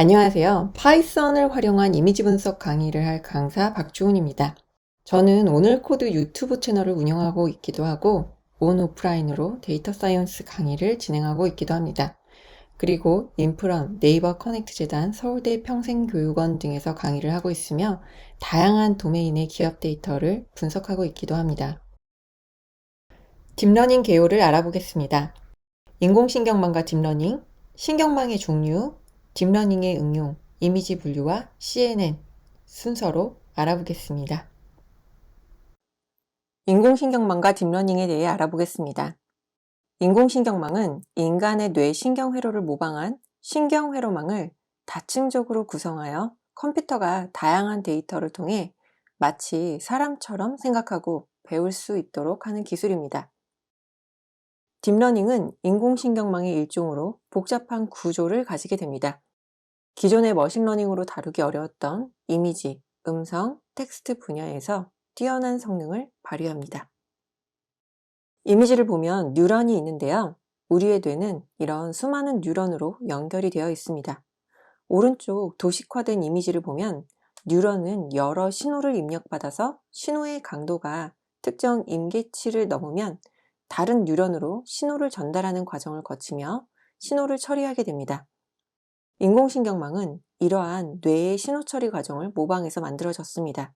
안녕하세요. 파이썬을 활용한 이미지 분석 강의를 할 강사 박주훈입니다. 저는 오늘 코드 유튜브 채널을 운영하고 있기도 하고 온 오프라인으로 데이터 사이언스 강의를 진행하고 있기도 합니다. 그리고 인프럼, 네이버 커넥트 재단, 서울대 평생교육원 등에서 강의를 하고 있으며 다양한 도메인의 기업 데이터를 분석하고 있기도 합니다. 딥러닝 개요를 알아보겠습니다. 인공신경망과 딥러닝, 신경망의 종류, 딥러닝의 응용, 이미지 분류와 CNN 순서로 알아보겠습니다. 인공신경망과 딥러닝에 대해 알아보겠습니다. 인공신경망은 인간의 뇌 신경회로를 모방한 신경회로망을 다층적으로 구성하여 컴퓨터가 다양한 데이터를 통해 마치 사람처럼 생각하고 배울 수 있도록 하는 기술입니다. 딥러닝은 인공신경망의 일종으로 복잡한 구조를 가지게 됩니다. 기존의 머신러닝으로 다루기 어려웠던 이미지, 음성, 텍스트 분야에서 뛰어난 성능을 발휘합니다. 이미지를 보면 뉴런이 있는데요. 우리의 뇌는 이런 수많은 뉴런으로 연결이 되어 있습니다. 오른쪽 도식화된 이미지를 보면 뉴런은 여러 신호를 입력받아서 신호의 강도가 특정 임계치를 넘으면 다른 뉴런으로 신호를 전달하는 과정을 거치며 신호를 처리하게 됩니다. 인공신경망은 이러한 뇌의 신호 처리 과정을 모방해서 만들어졌습니다.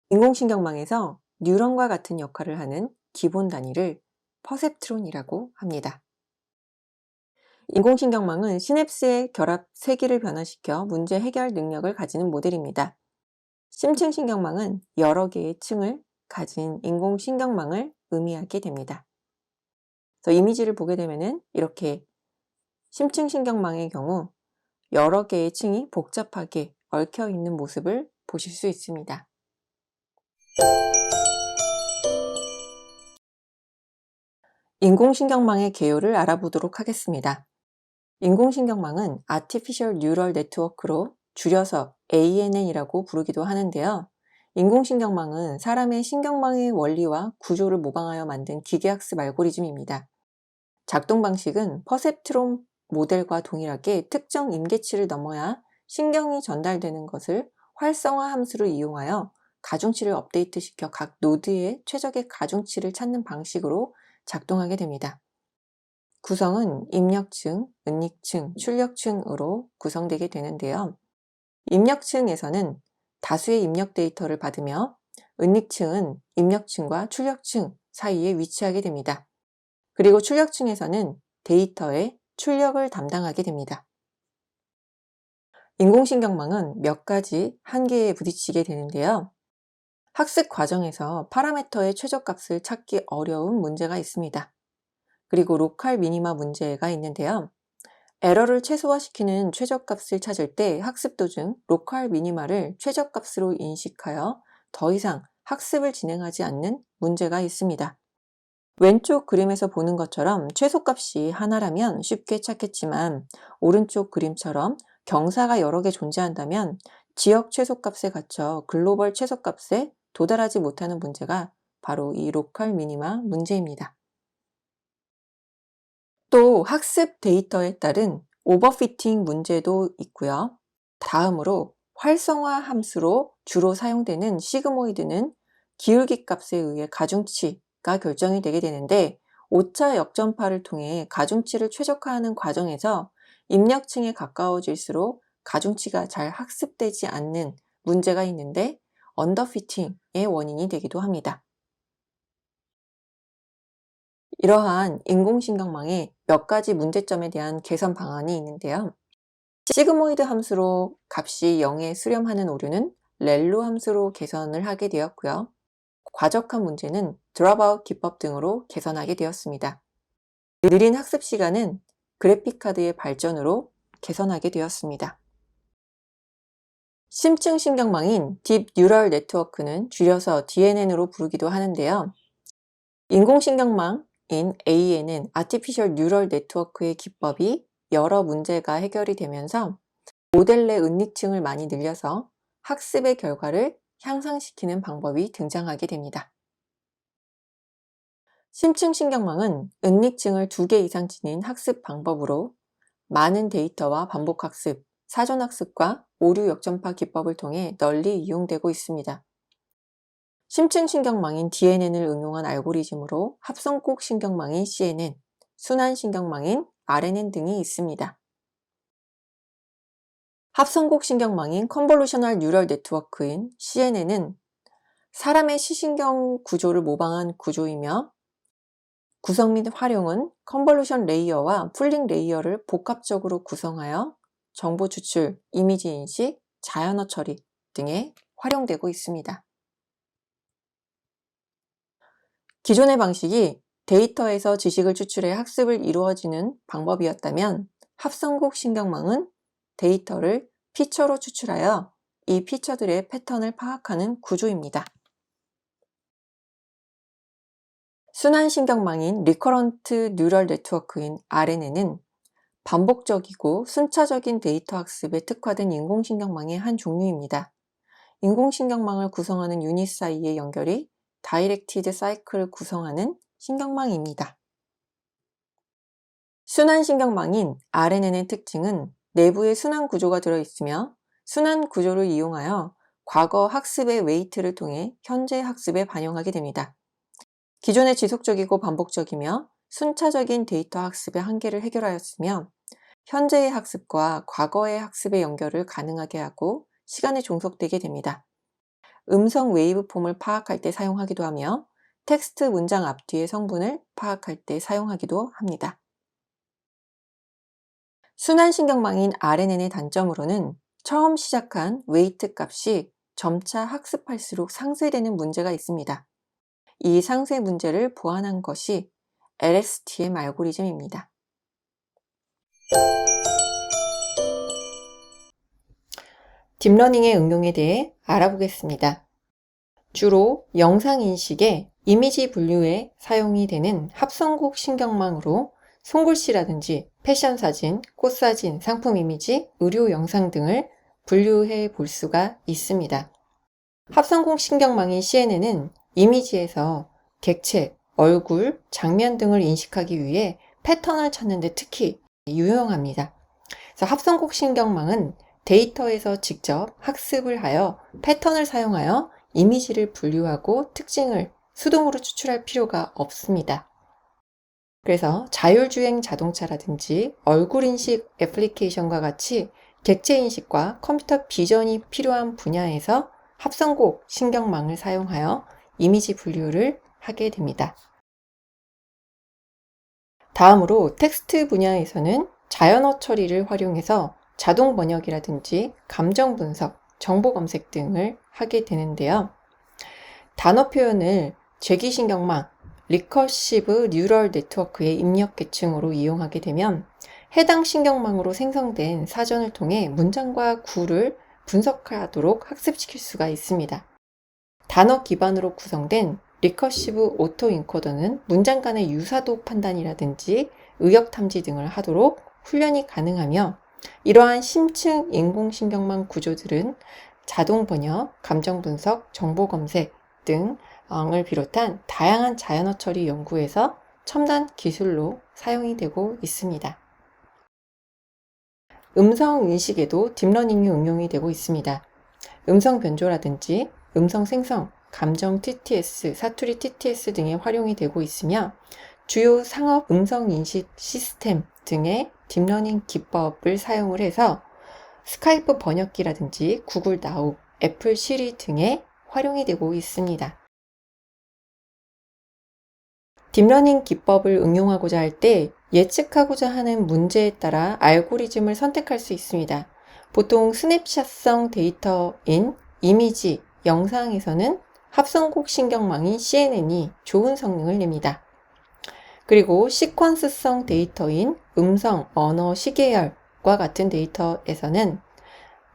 인공신경망에서 뉴런과 같은 역할을 하는 기본 단위를 퍼셉트론이라고 합니다. 인공신경망은 시냅스의 결합 세기를 변화시켜 문제 해결 능력을 가지는 모델입니다. 심층신경망은 여러 개의 층을 가진 인공신경망을 의미하게 됩니다. 그래서 이미지를 보게 되면은 이렇게 심층신경망의 경우 여러 개의 층이 복잡하게 얽혀 있는 모습을 보실 수 있습니다. 인공신경망의 개요를 알아보도록 하겠습니다. 인공신경망은 Artificial Neural Network로 줄여서 ANN이라고 부르기도 하는데요. 인공신경망은 사람의 신경망의 원리와 구조를 모방하여 만든 기계학습 알고리즘입니다. 작동 방식은 퍼셉트론 모델과 동일하게 특정 임계치를 넘어야 신경이 전달되는 것을 활성화 함수를 이용하여 가중치를 업데이트시켜 각 노드의 최적의 가중치를 찾는 방식으로 작동하게 됩니다. 구성은 입력층, 은닉층, 출력층으로 구성되게 되는데요. 입력층에서는 다수의 입력 데이터를 받으며 은닉층은 입력층과 출력층 사이에 위치하게 됩니다. 그리고 출력층에서는 데이터의 출력을 담당하게 됩니다. 인공신경망은 몇 가지 한계에 부딪히게 되는데요. 학습 과정에서 파라미터의 최저값을 찾기 어려운 문제가 있습니다. 그리고 로컬 미니마 문제가 있는데요. 에러를 최소화시키는 최저값을 찾을 때 학습 도중 로컬 미니마를 최저값으로 인식하여 더 이상 학습을 진행하지 않는 문제가 있습니다. 왼쪽 그림에서 보는 것처럼 최소값이 하나라면 쉽게 찾겠지만 오른쪽 그림처럼 경사가 여러 개 존재한다면 지역 최소값에 갇혀 글로벌 최소값에 도달하지 못하는 문제가 바로 이 로컬 미니마 문제입니다. 또 학습 데이터에 따른 오버피팅 문제도 있고요. 다음으로 활성화 함수로 주로 사용되는 시그모이드는 기울기 값에 의해 가중치가 결정이 되게 되는데 오차 역전파를 통해 가중치를 최적화하는 과정에서 입력층에 가까워질수록 가중치가 잘 학습되지 않는 문제가 있는데 언더피팅의 원인이 되기도 합니다. 이러한 인공신경망의 몇 가지 문제점에 대한 개선 방안이 있는데요. 시그모이드 함수로 값이 0에 수렴하는 오류는 렐로 함수로 개선을 하게 되었고요. 과적한 문제는 드롭아웃 기법 등으로 개선하게 되었습니다. 느린 학습 시간은 그래픽카드의 발전으로 개선하게 되었습니다. 심층 신경망인 딥 뉴럴 네트워크는 줄여서 DNN으로 부르기도 하는데요. 인공신경망인 ANN, Artificial Neural Network의 기법이 여러 문제가 해결이 되면서 모델 내 은닉층을 많이 늘려서 학습의 결과를 향상시키는 방법이 등장하게 됩니다. 심층 신경망은 은닉층을 2개 이상 지닌 학습 방법으로 많은 데이터와 반복 학습, 사전학습과 오류 역전파 기법을 통해 널리 이용되고 있습니다. 심층신경망인 DNN을 응용한 알고리즘으로 합성곡 신경망인 CNN, 순환신경망인 RNN 등이 있습니다. 합성곡 신경망인 컨볼루셔널 뉴럴 네트워크인 CNN은 사람의 시신경 구조를 모방한 구조이며 구성 및 활용은 컨볼루션 레이어와 풀링 레이어를 복합적으로 구성하여 정보 추출, 이미지 인식, 자연어 처리 등에 활용되고 있습니다. 기존의 방식이 데이터에서 지식을 추출해 학습을 이루어지는 방법이었다면 합성곡 신경망은 데이터를 피처로 추출하여 이 피처들의 패턴을 파악하는 구조입니다. 순환신경망인 리커런트 뉴럴 네트워크인 RNN은 반복적이고 순차적인 데이터 학습에 특화된 인공신경망의 한 종류입니다. 인공신경망을 구성하는 유닛 사이의 연결이 다이렉티드 사이클을 구성하는 신경망입니다. 순환신경망인 RNN의 특징은 내부에 순환 구조가 들어있으며 순환 구조를 이용하여 과거 학습의 웨이트를 통해 현재 학습에 반영하게 됩니다. 기존의 지속적이고 반복적이며 순차적인 데이터 학습의 한계를 해결하였으며 현재의 학습과 과거의 학습의 연결을 가능하게 하고 시간에 종속되게 됩니다. 음성 웨이브폼을 파악할 때 사용하기도 하며 텍스트 문장 앞뒤의 성분을 파악할 때 사용하기도 합니다. 순환신경망인 RNN의 단점으로는 처음 시작한 웨이트 값이 점차 학습할수록 상쇄되는 문제가 있습니다. 이 상쇄 문제를 보완한 것이 LSTM 알고리즘입니다. 딥러닝의 응용에 대해 알아보겠습니다. 주로 영상 인식에 이미지 분류에 사용이 되는 합성곡 신경망으로 손글씨라든지 패션 사진, 꽃 사진, 상품 이미지, 의료 영상 등을 분류해 볼 수가 있습니다. 합성곡 신경망인 CNN은 이미지에서 객체, 얼굴, 장면 등을 인식하기 위해 패턴을 찾는 데 특히 유용합니다. 그래서 합성곡 신경망은 데이터에서 직접 학습을 하여 패턴을 사용하여 이미지를 분류하고 특징을 수동으로 추출할 필요가 없습니다. 그래서 자율주행 자동차라든지 얼굴 인식 애플리케이션과 같이 객체 인식과 컴퓨터 비전이 필요한 분야에서 합성곡 신경망을 사용하여 이미지 분류를 하게 됩니다. 다음으로 텍스트 분야에서는 자연어 처리를 활용해서 자동 번역이라든지 감정 분석, 정보 검색 등을 하게 되는데요. 단어 표현을 죄기신경망, 리커시브 뉴럴 네트워크의 입력 계층으로 이용하게 되면 해당 신경망으로 생성된 사전을 통해 문장과 구를 분석하도록 학습시킬 수가 있습니다. 단어 기반으로 구성된 리커시브 오토 인코더는 문장 간의 유사도 판단이라든지 의역 탐지 등을 하도록 훈련이 가능하며 이러한 심층 인공신경망 구조들은 자동 번역, 감정 분석, 정보 검색 등을 비롯한 다양한 자연어 처리 연구에서 첨단 기술로 사용이 되고 있습니다. 음성 인식에도 딥러닝이 응용이 되고 있습니다. 음성 변조라든지 음성 생성, 감정 TTS, 사투리 TTS 등에 활용이 되고 있으며 주요 상업 음성 인식 시스템 등의 딥러닝 기법을 사용을 해서 스카이프 번역기라든지 구글 나우, 애플 시리 등에 활용이 되고 있습니다. 딥러닝 기법을 응용하고자 할 때 예측하고자 하는 문제에 따라 알고리즘을 선택할 수 있습니다. 보통 스냅샷성 데이터인 이미지, 영상에서는 합성곡 신경망인 CNN이 좋은 성능을 냅니다. 그리고 시퀀스성 데이터인 음성, 언어, 시계열과 같은 데이터에서는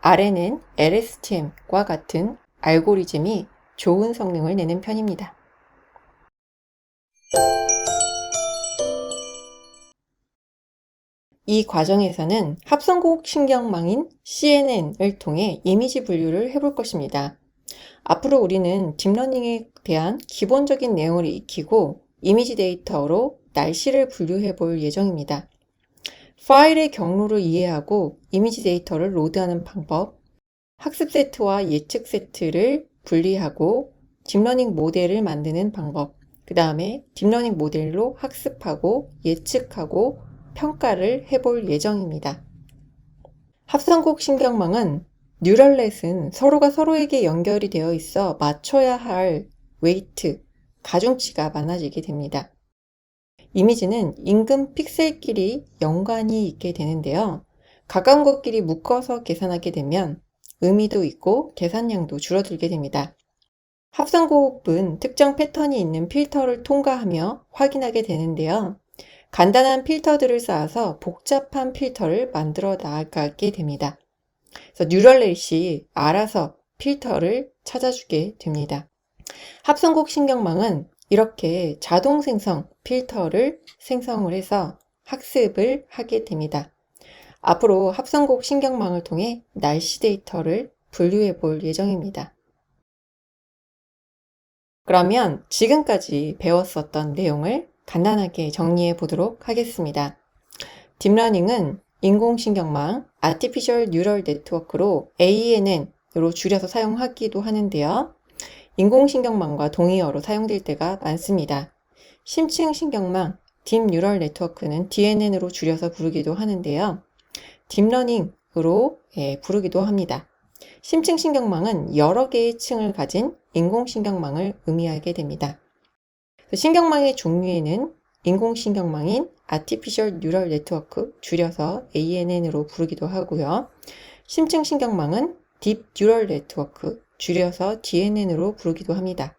RNN, LSTM과 같은 알고리즘이 좋은 성능을 내는 편입니다. 이 과정에서는 합성곡 신경망인 CNN을 통해 이미지 분류를 해볼 것입니다. 앞으로 우리는 딥러닝에 대한 기본적인 내용을 익히고 이미지 데이터로 날씨를 분류해 볼 예정입니다. 파일의 경로를 이해하고 이미지 데이터를 로드하는 방법, 학습 세트와 예측 세트를 분리하고 딥러닝 모델을 만드는 방법, 그 다음에 딥러닝 모델로 학습하고 예측하고 평가를 해볼 예정입니다. 합성곡 신경망은 뉴럴넷은 서로가 서로에게 연결이 되어 있어 맞춰야 할 웨이트, 가중치가 많아지게 됩니다. 이미지는 인근 픽셀끼리 연관이 있게 되는데요. 가까운 것끼리 묶어서 계산하게 되면 의미도 있고 계산량도 줄어들게 됩니다. 합성고급은 특정 패턴이 있는 필터를 통과하며 확인하게 되는데요. 간단한 필터들을 쌓아서 복잡한 필터를 만들어 나가게 됩니다. 그래서 뉴럴넷이 알아서 필터를 찾아주게 됩니다. 합성곡 신경망은 이렇게 자동 생성 필터를 생성을 해서 학습을 하게 됩니다. 앞으로 합성곡 신경망을 통해 날씨 데이터를 분류해 볼 예정입니다. 그러면 지금까지 배웠었던 내용을 간단하게 정리해 보도록 하겠습니다. 딥러닝은 인공신경망, Artificial Neural Network로 ANN으로 줄여서 사용하기도 하는데요. 인공신경망과 동의어로 사용될 때가 많습니다. 심층신경망, Deep Neural Network는 DNN으로 줄여서 부르기도 하는데요. 딥러닝으로 부르기도 합니다. 심층신경망은 여러 개의 층을 가진 인공신경망을 의미하게 됩니다. 신경망의 종류에는 인공신경망인 Artificial Neural Network, 줄여서 ANN으로 부르기도 하고요. 심층신경망은 Deep Neural Network, 줄여서 DNN으로 부르기도 합니다.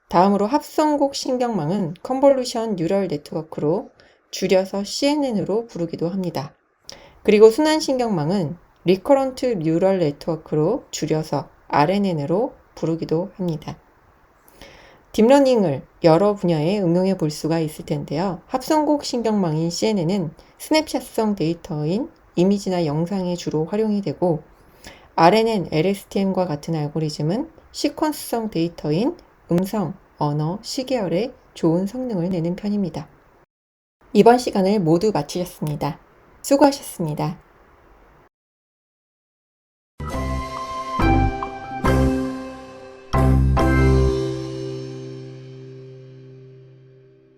다음으로 합성곡 신경망은 Convolution Neural Network로 줄여서 CNN으로 부르기도 합니다. 그리고 순환신경망은 Recurrent Neural Network로 줄여서 RNN으로 부르기도 합니다. 딥러닝을 여러 분야에 응용해 볼 수가 있을 텐데요. 합성곡 신경망인 CNN은 스냅샷성 데이터인 이미지나 영상에 주로 활용이 되고 RNN, LSTM과 같은 알고리즘은 시퀀스성 데이터인 음성, 언어, 시계열에 좋은 성능을 내는 편입니다. 이번 시간을 모두 마치셨습니다. 수고하셨습니다.